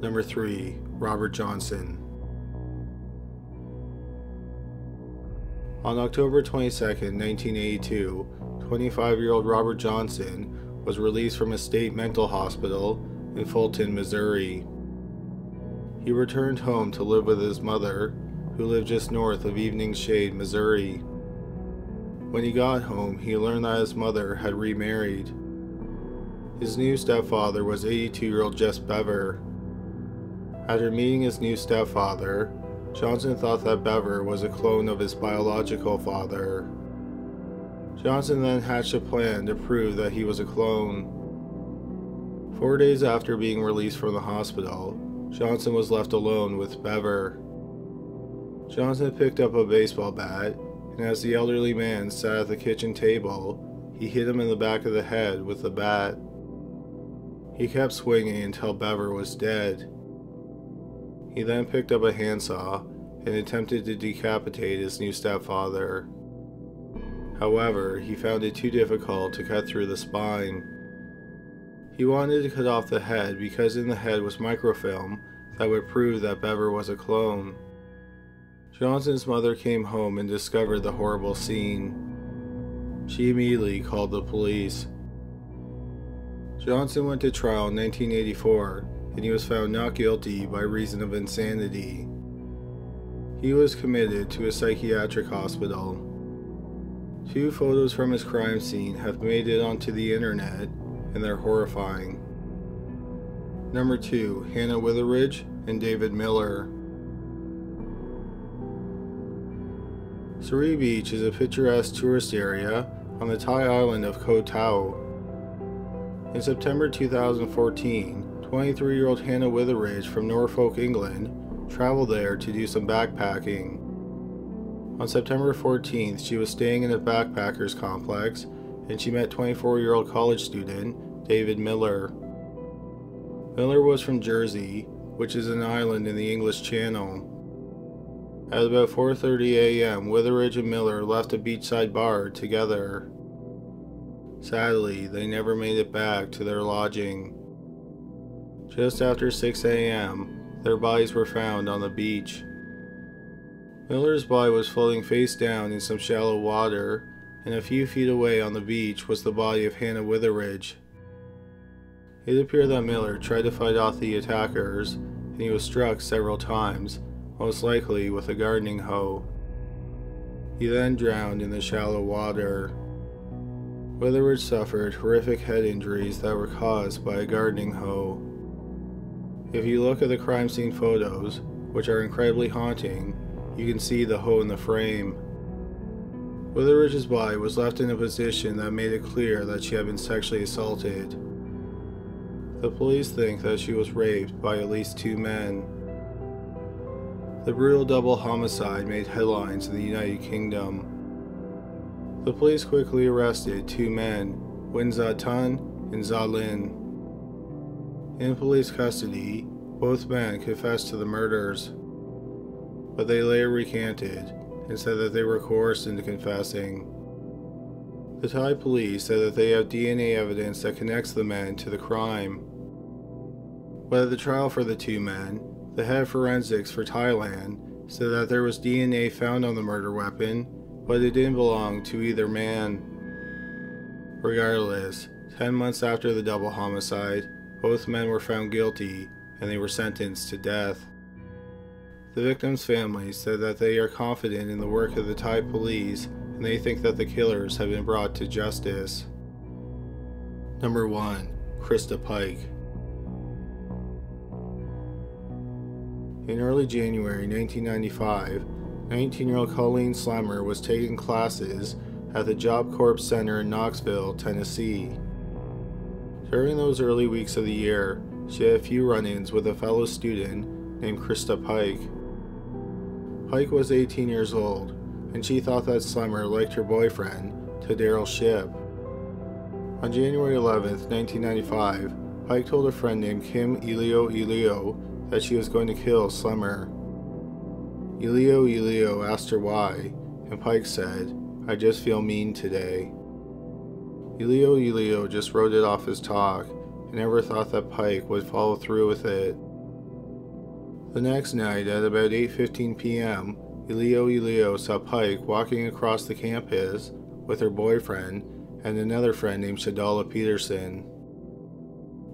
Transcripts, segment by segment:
Number 3. Robert Johnson. On October 22, 1982, 25-year-old Robert Johnson was released from a state mental hospital in Fulton, Missouri. He returned home to live with his mother, who lived just north of Evening Shade, Missouri. When he got home, he learned that his mother had remarried. His new stepfather was 82-year-old Jess Bever. After meeting his new stepfather, Johnson thought that Bever was a clone of his biological father. Johnson then hatched a plan to prove that he was a clone. 4 days after being released from the hospital, Johnson was left alone with Bever. Johnson picked up a baseball bat, and as the elderly man sat at the kitchen table, he hit him in the back of the head with the bat. He kept swinging until Bever was dead. He then picked up a handsaw and attempted to decapitate his new stepfather. However, he found it too difficult to cut through the spine. He wanted to cut off the head because in the head was microfilm that would prove that Bever was a clone. Johnson's mother came home and discovered the horrible scene. She immediately called the police. Johnson went to trial in 1984, and he was found not guilty by reason of insanity. He was committed to a psychiatric hospital. 2 photos from his crime scene have made it onto the internet, and they're horrifying. Number 2. Hannah Witheridge and David Miller. Surrey Beach is a picturesque tourist area on the Thai island of Koh Tao. In September 2014, 23-year-old Hannah Witheridge from Norfolk, England, traveled there to do some backpacking. On September 14th, she was staying in a backpackers complex, and she met 24-year-old college student David Miller. Miller was from Jersey, which is an island in the English Channel. At about 4:30 a.m., Witheridge and Miller left a beachside bar together. Sadly, they never made it back to their lodging. Just after 6 a.m., their bodies were found on the beach. Miller's body was floating face down in some shallow water, and a few feet away on the beach was the body of Hannah Witheridge. It appeared that Miller tried to fight off the attackers, and he was struck several times, most likely with a gardening hoe. He then drowned in the shallow water. Witheridge suffered horrific head injuries that were caused by a gardening hoe. If you look at the crime scene photos, which are incredibly haunting, you can see the hoe in the frame. Witheridge's body was left in a position that made it clear that she had been sexually assaulted. The police think that she was raped by at least 2 men. The brutal double homicide made headlines in the United Kingdom. The police quickly arrested 2 men, Win Za Tun and Za Lin. In police custody, both men confessed to the murders, but they later recanted and said that they were coerced into confessing. The Thai police said that they have DNA evidence that connects the men to the crime. But at the trial for the 2 men, the head of forensics for Thailand said that there was DNA found on the murder weapon, but it didn't belong to either man. Regardless, 10 months after the double homicide, both men were found guilty and they were sentenced to death. The victims' families said that they are confident in the work of the Thai police and they think that the killers have been brought to justice. Number 1. Krista Pike. In early January 1995, 19-year-old Colleen Slemmer was taking classes at the Job Corps Center in Knoxville, Tennessee. During those early weeks of the year, she had a few run-ins with a fellow student named Krista Pike. Pike was 18 years old, and she thought that Slemmer liked her boyfriend, Tadaryl Shipp. On January 11, 1995, Pike told a friend named Kim Elio that she was going to kill Slemmer. Elio asked her why, and Pike said, "I just feel mean today." Elio just wrote it off as talk, and never thought that Pike would follow through with it. The next night, at about 8:15 p.m., Elio saw Pike walking across the campus with her boyfriend and another friend named Shadala Peterson.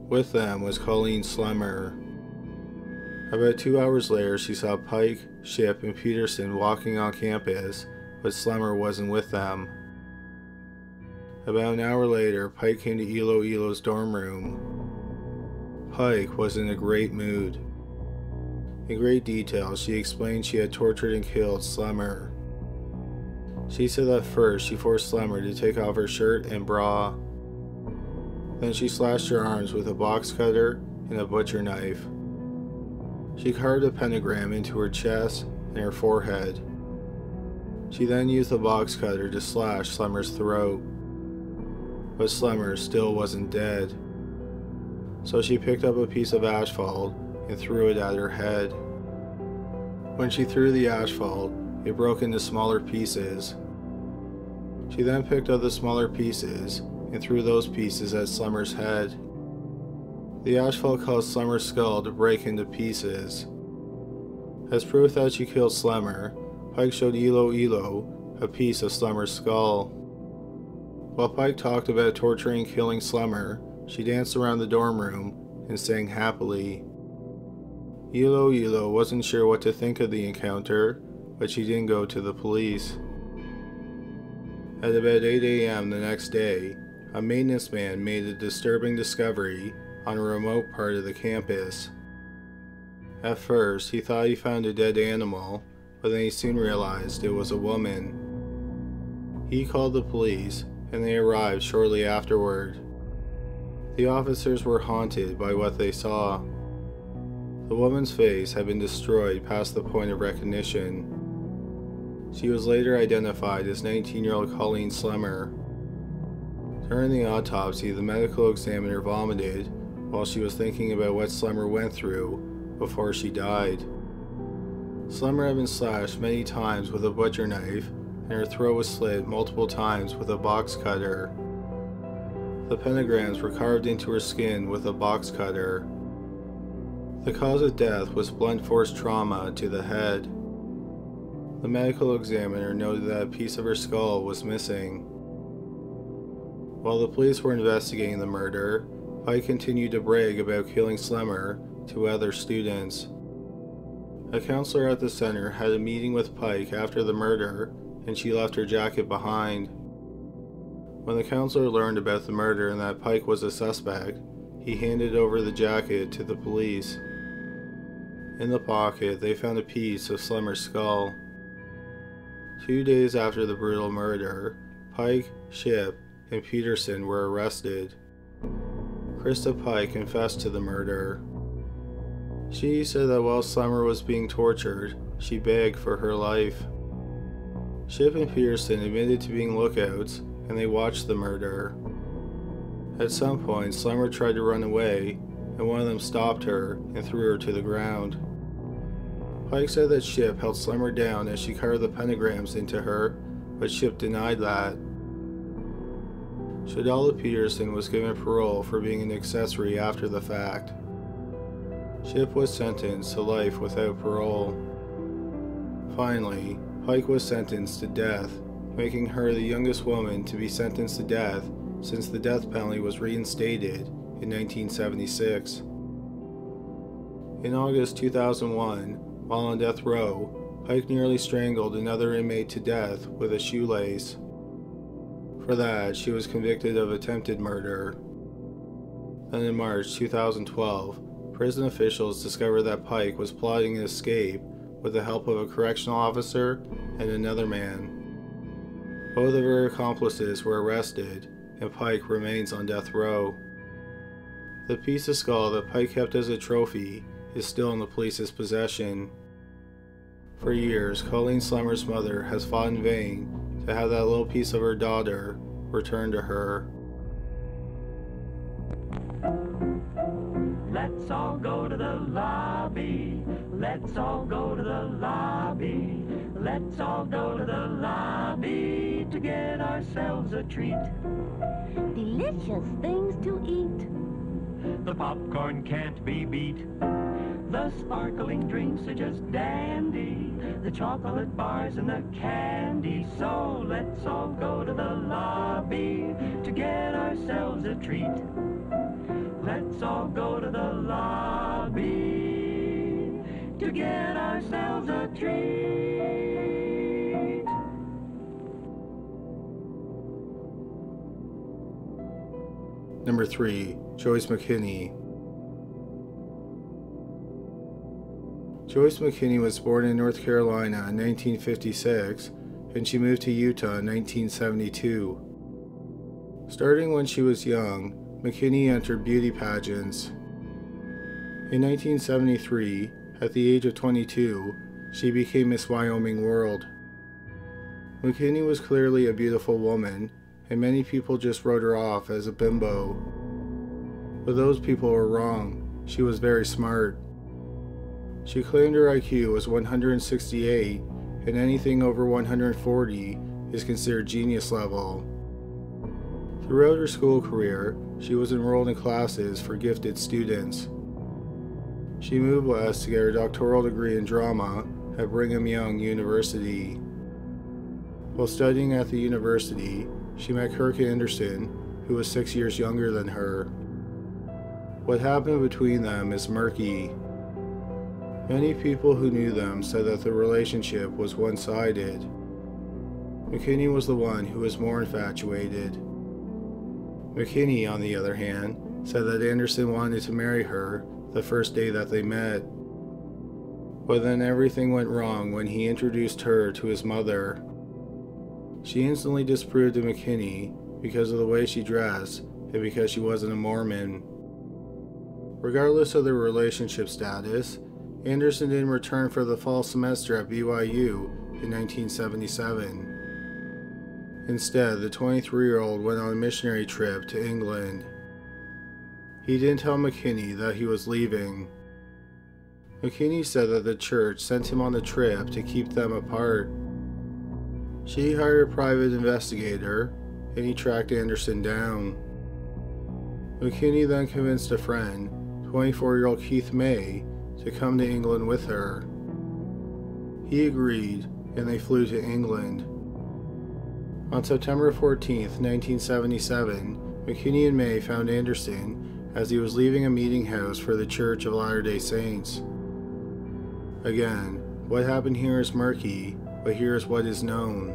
With them was Colleen Slemmer. About 2 hours later, she saw Pike, Shipp, and Peterson walking on campus, but Slemmer wasn't with them. About an hour later, Pike came to Ilo's dorm room. Pike was in a great mood. In great detail, she explained she had tortured and killed Slemmer. She said that first she forced Slemmer to take off her shirt and bra. Then she slashed her arms with a box cutter and a butcher knife. She carved a pentagram into her chest and her forehead. She then used the box cutter to slash Slemmer's throat. But Slemmer still wasn't dead. So she picked up a piece of asphalt and threw it at her head. When she threw the asphalt, it broke into smaller pieces. She then picked up the smaller pieces and threw those pieces at Slemmer's head. The asphalt caused Slemmer's skull to break into pieces. As proof that she killed Slemmer, Pike showed Ilo a piece of Slemmer's skull. While Pike talked about torturing and killing Slemmer, she danced around the dorm room and sang happily. Ilo wasn't sure what to think of the encounter, but she didn't go to the police. At about 8 a.m. the next day, a maintenance man made a disturbing discovery on a remote part of the campus. At first, he thought he found a dead animal, but then he soon realized it was a woman. He called the police, and they arrived shortly afterward. The officers were haunted by what they saw. The woman's face had been destroyed past the point of recognition. She was later identified as 19-year-old Colleen Slemmer. During the autopsy, the medical examiner vomited while she was thinking about what Slemmer went through before she died. Slemmer had been slashed many times with a butcher knife, and her throat was slit multiple times with a box cutter. The pentagrams were carved into her skin with a box cutter. The cause of death was blunt force trauma to the head. The medical examiner noted that a piece of her skull was missing. While the police were investigating the murder, Pike continued to brag about killing Slemmer to other students. A counselor at the center had a meeting with Pike after the murder, and she left her jacket behind. When the counselor learned about the murder and that Pike was a suspect, he handed over the jacket to the police. In the pocket, they found a piece of Slemmer's skull. 2 days after the brutal murder, Pike, Shipp, and Peterson were arrested. Krista Pike confessed to the murder. She said that while Slemmer was being tortured, she begged for her life. Shipp and Peterson admitted to being lookouts, and they watched the murder. At some point, Slemmer tried to run away, and one of them stopped her and threw her to the ground. Pike said that Shipp held Slemmer down as she carved the pentagrams into her, but Shipp denied that. Shadala Peterson was given parole for being an accessory after the fact. Shipp was sentenced to life without parole. Finally, Pike was sentenced to death, making her the youngest woman to be sentenced to death since the death penalty was reinstated in 1976. In August 2001, while on death row, Pike nearly strangled another inmate to death with a shoelace. For that, she was convicted of attempted murder. Then in March 2012, prison officials discovered that Pike was plotting an escape with the help of a correctional officer and another man. Both of her accomplices were arrested, and Pike remains on death row. The piece of skull that Pike kept as a trophy is still in the police's possession. For years, Colleen Slemmer's mother has fought in vain to have that little piece of her daughter returned to her. Let's all go to the lobby. Let's all go to the lobby. Let's all go to the lobby to get ourselves a treat. Delicious things to eat. The popcorn can't be beat. The The sparkling drinks are just dandy, the chocolate bars and the candy. So let's all go to the lobby to get ourselves a treat. Let's all go to the lobby to get ourselves a treat. Number 3. Joyce McKinney. Joyce McKinney was born in North Carolina in 1956, and she moved to Utah in 1972. Starting when she was young, McKinney entered beauty pageants. In 1973, at the age of 22, she became Miss Wyoming World. McKinney was clearly a beautiful woman, and many people just wrote her off as a bimbo. But those people were wrong. She was very smart. She claimed her IQ was 168, and anything over 140 is considered genius level. Throughout her school career, she was enrolled in classes for gifted students. She moved west to get her doctoral degree in drama at Brigham Young University. While studying at the university, she met Kirk Anderson, who was 6 years younger than her. What happened between them is murky. Many people who knew them said that the relationship was one-sided. McKinney was the one who was more infatuated. McKinney, on the other hand, said that Anderson wanted to marry her the first day that they met. But then everything went wrong when he introduced her to his mother. She instantly disapproved of McKinney because of the way she dressed and because she wasn't a Mormon. Regardless of their relationship status, Anderson didn't return for the fall semester at BYU in 1977. Instead, the 23-year-old went on a missionary trip to England. He didn't tell McKinney that he was leaving. McKinney said that the church sent him on the trip to keep them apart. She hired a private investigator, and he tracked Anderson down. McKinney then convinced a friend, 24-year-old Keith May, to come to England with her. He agreed, and they flew to England. On September 14, 1977, McKinney and May found Anderson as he was leaving a meeting house for the Church of Latter-day Saints. Again, what happened here is murky, but here is what is known.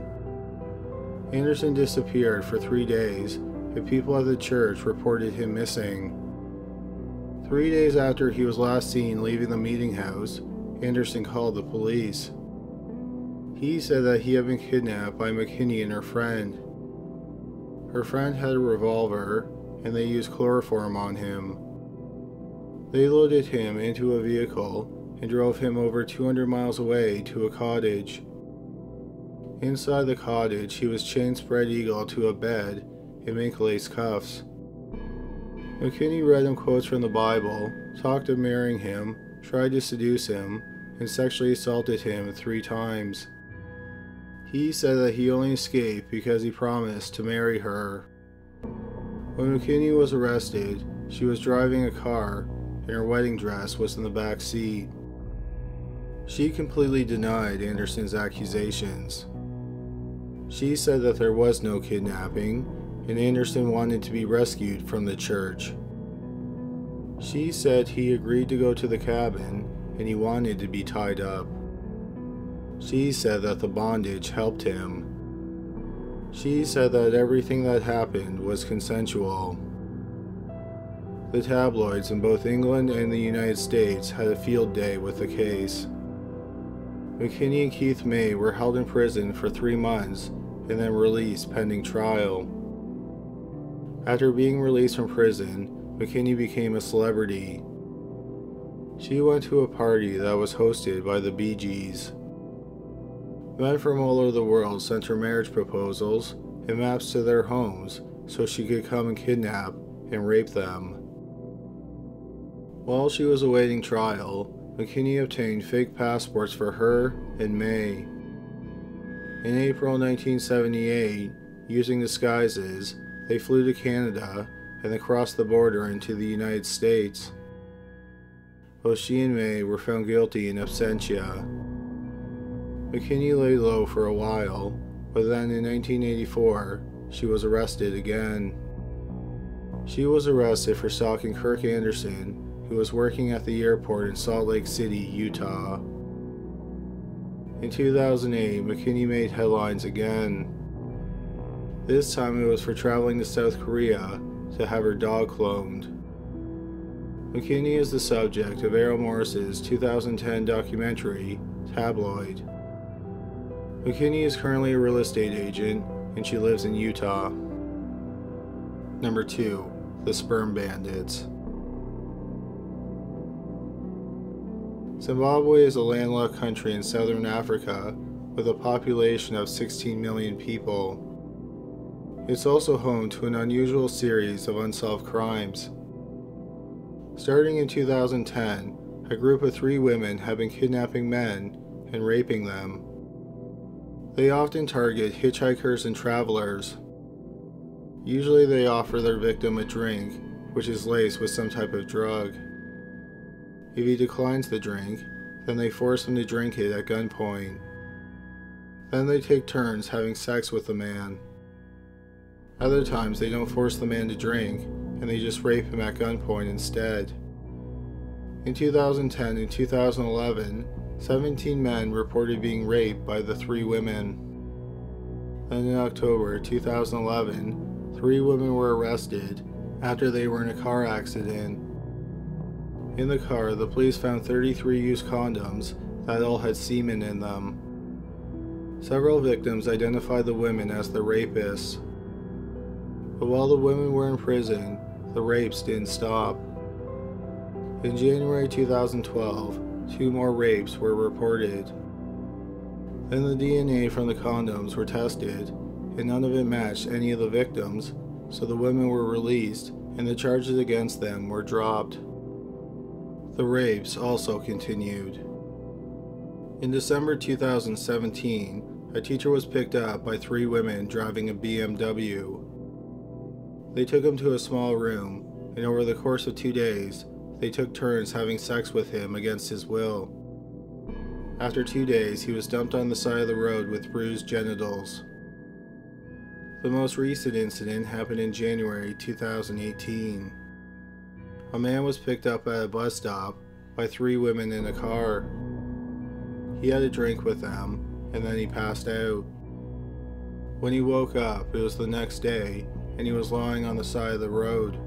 Anderson disappeared for 3 days, and people at the church reported him missing. 3 days after he was last seen leaving the meeting house, Anderson called the police. He said that he had been kidnapped by McKinney and her friend. Her friend had a revolver, and they used chloroform on him. They loaded him into a vehicle and drove him over 200 miles away to a cottage. Inside the cottage, he was chained spread-eagle to a bed in mink-lace cuffs. McKinney read him quotes from the Bible, talked of marrying him, tried to seduce him, and sexually assaulted him 3 times. He said that he only escaped because he promised to marry her. When McKinney was arrested, she was driving a car, and her wedding dress was in the back seat. She completely denied Anderson's accusations. She said that there was no kidnapping, and Anderson wanted to be rescued from the church. She said he agreed to go to the cabin, and he wanted to be tied up. She said that the bondage helped him. She said that everything that happened was consensual. The tabloids in both England and the United States had a field day with the case. McKinney and Keith May were held in prison for 3 months and then released pending trial. After being released from prison, McKinney became a celebrity. She went to a party that was hosted by the Bee Gees. Men from all over the world sent her marriage proposals and maps to their homes so she could come and kidnap and rape them. While she was awaiting trial, McKinney obtained fake passports for her and May. In April 1978, using disguises, they flew to Canada and then crossed the border into the United States. Both she and May were found guilty in absentia. McKinney lay low for a while, but then in 1984, she was arrested again. She was arrested for stalking Kirk Anderson, who was working at the airport in Salt Lake City, Utah. In 2008, McKinney made headlines again. This time it was for traveling to South Korea to have her dog cloned. McKinney is the subject of Errol Morris's 2010 documentary, Tabloid. McKinney is currently a real estate agent, and she lives in Utah. Number 2. The Sperm Bandits. Zimbabwe is a landlocked country in southern Africa with a population of 16 million people. It's also home to an unusual series of unsolved crimes. Starting in 2010, a group of 3 women have been kidnapping men and raping them. They often target hitchhikers and travelers. Usually they offer their victim a drink, which is laced with some type of drug. If he declines the drink, then they force him to drink it at gunpoint. Then they take turns having sex with the man. Other times they don't force the man to drink, and they just rape him at gunpoint instead. In 2010 and 2011, 17 men reported being raped by the 3 women. Then in October 2011, 3 women were arrested after they were in a car accident. In the car, the police found 33 used condoms that all had semen in them. Several victims identified the women as the rapists. But while the women were in prison, the rapes didn't stop. In January 2012, 2 more rapes were reported. Then the DNA from the condoms were tested, and none of it matched any of the victims, so the women were released and the charges against them were dropped. The rapes also continued. In December 2017, a teacher was picked up by 3 women driving a BMW. They took him to a small room, and over the course of 2 days, they took turns having sex with him against his will. After 2 days, he was dumped on the side of the road with bruised genitals. The most recent incident happened in January 2018. A man was picked up at a bus stop by 3 women in a car. He had a drink with them, and then he passed out. When he woke up, it was the next day, and he was lying on the side of the road.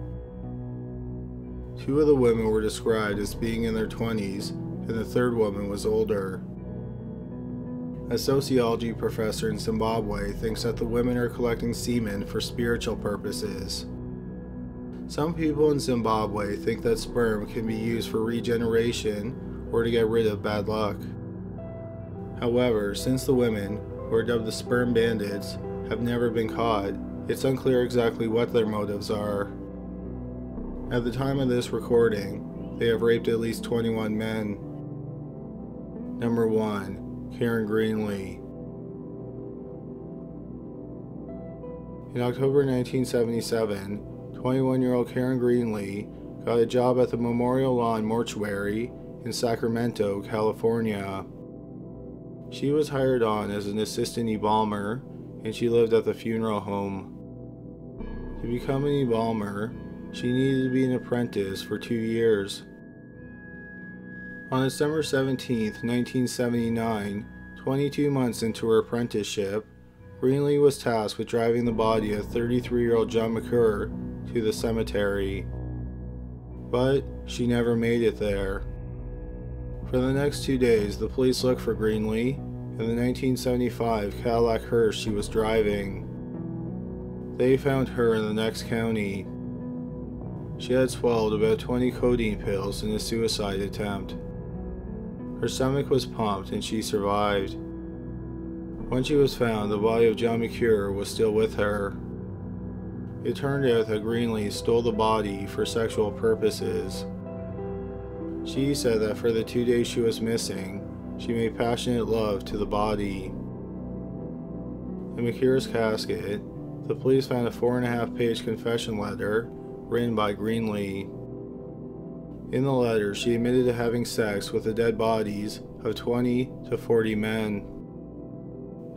2 of the women were described as being in their 20s, and the 3rd woman was older. A sociology professor in Zimbabwe thinks that the women are collecting semen for spiritual purposes. Some people in Zimbabwe think that sperm can be used for regeneration or to get rid of bad luck. However, since the women, who are dubbed the Sperm Bandits, have never been caught, it's unclear exactly what their motives are. At the time of this recording, they have raped at least 21 men. Number 1. Karen Greenlee. In October 1977, 21-year-old Karen Greenlee got a job at the Memorial Lawn Mortuary in Sacramento, California. She was hired on as an assistant embalmer, and she lived at the funeral home. To become an embalmer, she needed to be an apprentice for 2 years. On December 17, 1979, 22 months into her apprenticeship, Greenlee was tasked with driving the body of 33-year-old John McClure to the cemetery. But she never made it there. For the next 2 days, the police looked for Greenlee in the 1975 Cadillac hearse she was driving. They found her in the next county. She had swallowed about 20 codeine pills in a suicide attempt. Her stomach was pumped and she survived. When she was found, the body of John McClure was still with her. It turned out that Greenlee stole the body for sexual purposes. She said that for the 2 days she was missing, she made passionate love to the body. In McClure's casket, the police found a 4.5-page confession letter written by Greenlee. In the letter, she admitted to having sex with the dead bodies of 20 to 40 men.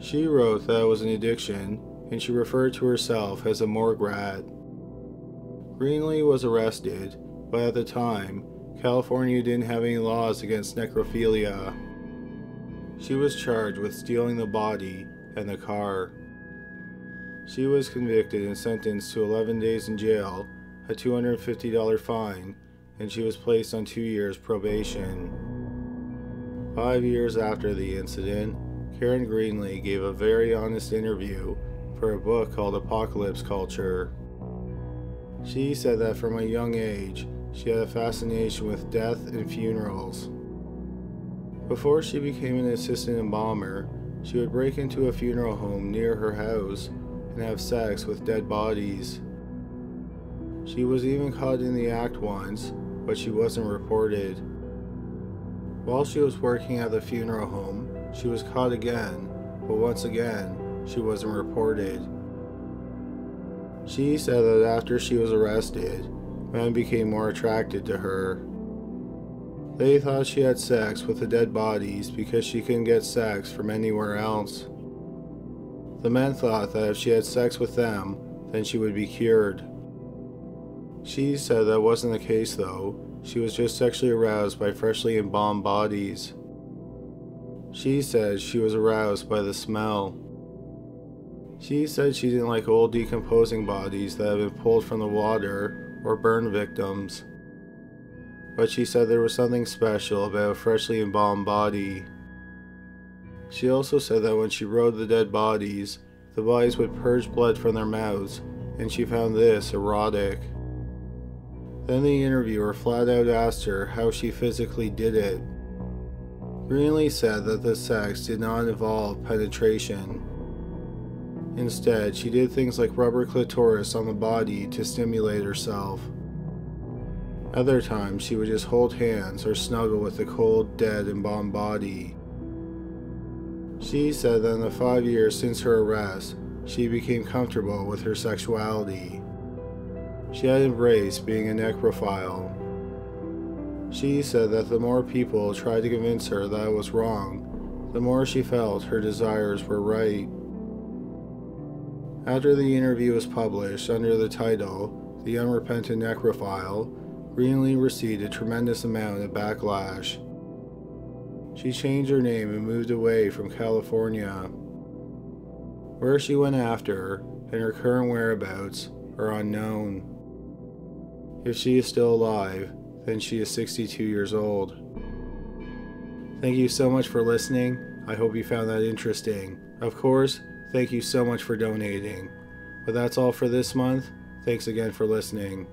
She wrote that it was an addiction, and she referred to herself as a morgue rat. Greenlee was arrested, but at the time, California didn't have any laws against necrophilia. She was charged with stealing the body and the car. She was convicted and sentenced to 11 days in jail, a $250 fine, and she was placed on 2 years probation. 5 years after the incident, Karen Greenlee gave a very honest interview for a book called Apocalypse Culture. She said that from a young age, she had a fascination with death and funerals. Before she became an assistant embalmer, she would break into a funeral home near her house and have sex with dead bodies. She was even caught in the act once, but she wasn't reported. While she was working at the funeral home, she was caught again, but once again, she wasn't reported. She said that after she was arrested, men became more attracted to her. They thought she had sex with the dead bodies because she couldn't get sex from anywhere else. The men thought that if she had sex with them, then she would be cured. She said that wasn't the case though. She was just sexually aroused by freshly embalmed bodies. She said she was aroused by the smell. She said she didn't like old decomposing bodies that had been pulled from the water or burn victims. But she said there was something special about a freshly embalmed body. She also said that when she rode the dead bodies, the bodies would purge blood from their mouths, and she found this erotic. Then the interviewer flat out asked her how she physically did it. Greenlee said that the sex did not involve penetration. Instead, she did things like rubber clitoris on the body to stimulate herself. Other times, she would just hold hands or snuggle with the cold, dead, embalmed body. She said that in the 5 years since her arrest, she became comfortable with her sexuality. She had embraced being a necrophile. She said that the more people tried to convince her that it was wrong, the more she felt her desires were right. After the interview was published under the title, The Unrepentant Necrophile, Greenlee received a tremendous amount of backlash. She changed her name and moved away from California. Where she went after, and her current whereabouts, are unknown. If she is still alive, then she is 62 years old. Thank you so much for listening. I hope you found that interesting. Of course, thank you so much for donating. But that's all for this month. Thanks again for listening.